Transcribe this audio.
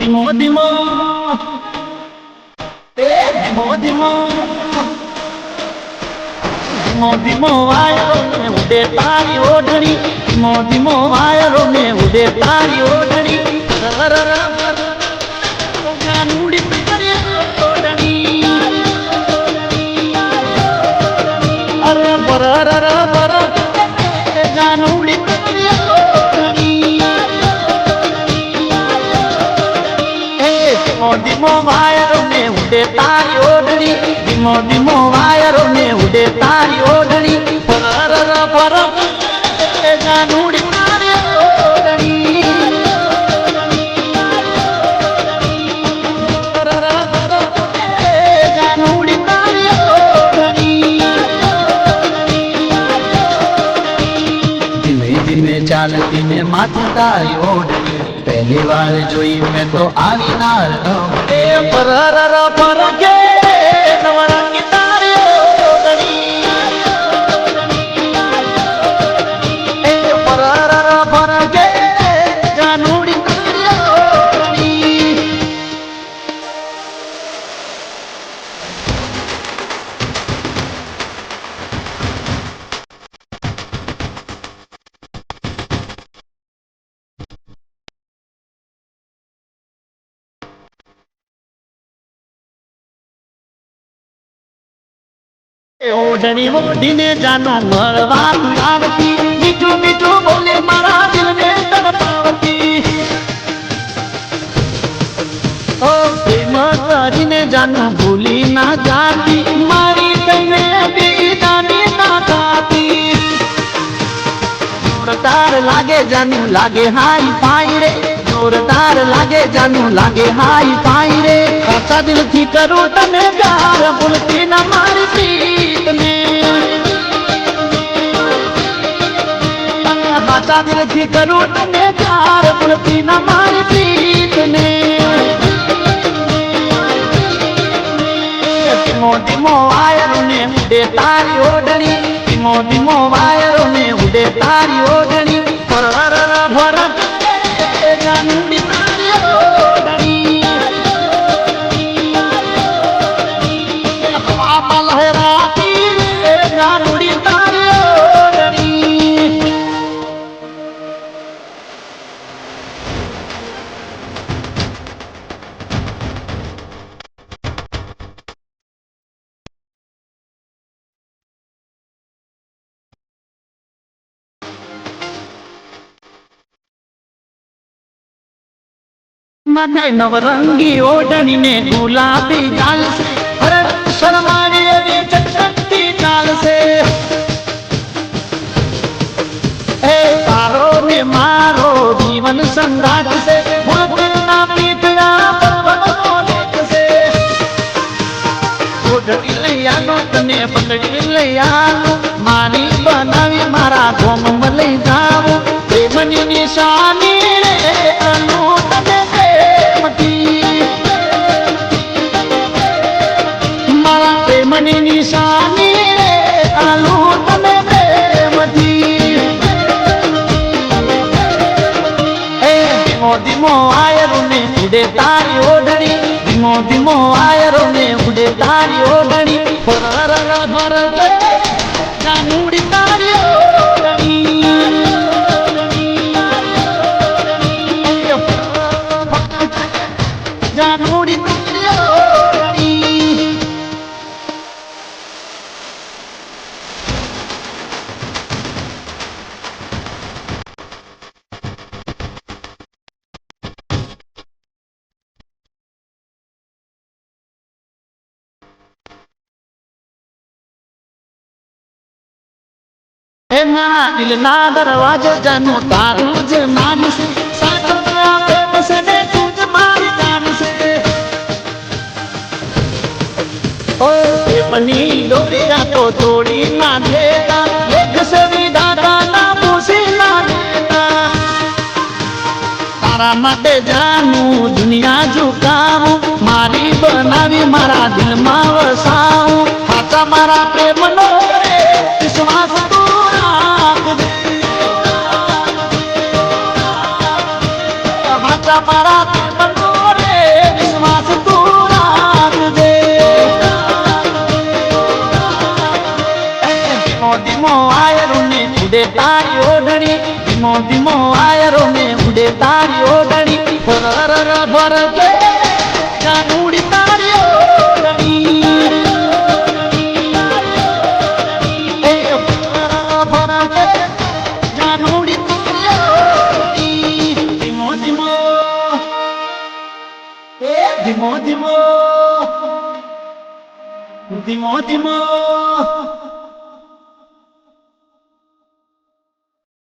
ધીમો ધીમો ધીમો ધીમો ધીમો ધીમો વાયરો ને ઉડે તારી ઓઢણી ધીમો ધીમો વાયરો ને ઉડે તારી ઓઢણી ઉડી પડી ઓઢણી અરે બર બર જાન ઉડી પડી ઓઢણી ધીમો ધીમો વાયરો ને ઉડે તારી ઓઢણી ધીમો ધીમો વાયરો ને ઉડે તારી ઓઢણી પર જાનુડી તારી ઓઢણી જાનુડી તારી ઓઢણી ધીમે ધીમે ચાલતી ને માથે તારી ઓઢણી પહેલી વાર જોઈ મેં તો આવી નાર એ પર કે નવરંગી તારી ઓઢણી એ પર કે જાનુડી તારી ઓઢણી ઓઢણી ઓઢીને જાનો મળવાનું આવતી મીઠું મીઠું બોલે મારા દિલને તડપાવતી ઓ પ્રેમ કરીને જાનો ભૂલી ના જાતી મારી તને બીજાની ના થાતી જોરદાર લાગે જાનું લાગે હાઈ પાઈ રે જોરદાર લાગે જાનું લાગે હાઈ પાઈ રે સાચા દિલથી કરું તને પ્યાર ભૂલતી ના મારી પ્રીત ને સાચા દિલથી કરું તને પ્યાર ભૂલતી ના મારી પ્રીત ને ધીમો ધીમો વાયરો ને ઉડે તારી ઓઢણી ધીમો ધીમો વાયરો ને ઉડે તારી ઓઢણી ભર જાનુડી તારી ઓઢણી બાપા લહેરાતી જાનુડી તારી ઓઢણી મને નવરંગી ઓઢણી ને ગુલાબી ચાલશે શરમાની એવી ચટકતી ચાલશે એ તારો ને મારો જીવન સંગાત છે ભૂલના પીઠડા પર્વતો દેખશે ઓઢણી લઈ આનો તને પકડી લઈ આવું મારી બનાવી મારા ગોમ લઈ જાવું પ્રેમની નિશાની રે અનુ તને મારા પ્રેમની નિશાની રે આલુ તને પ્રેમથી એ ધીમો ધીમો આયરો ને ઉડે તારી ઓઢણી ધીમો ધીમો આયરો ને ઉડે તારી ઓઢણી ભર જાનુડી તારી ઓઢણી જાનુડી તારી ઓઢણી એના દિલના દરવાજે જાનું તારું જ નામ છે સાચા પ્રેમ છે ને તું જ મારી જાન છે ઓ પ્રેમની દોરિયા તો તોડી ના દેતા એક વિધાતા ના પૂછી ના દેતા તારા માટે જાનું દુનિયા ઝુકાવું મારી બનાવી મારા દિલમાં વસાવું સાચા મારા પ્રેમનો વિશ્વાસ મારા તારી ઓઢણી ધીમો ધીમો વાયરો ને ઉડે તારી ઓઢણી ઉડી તારી ઓઢણી ધીમો ધીમો ધીમો ધીમો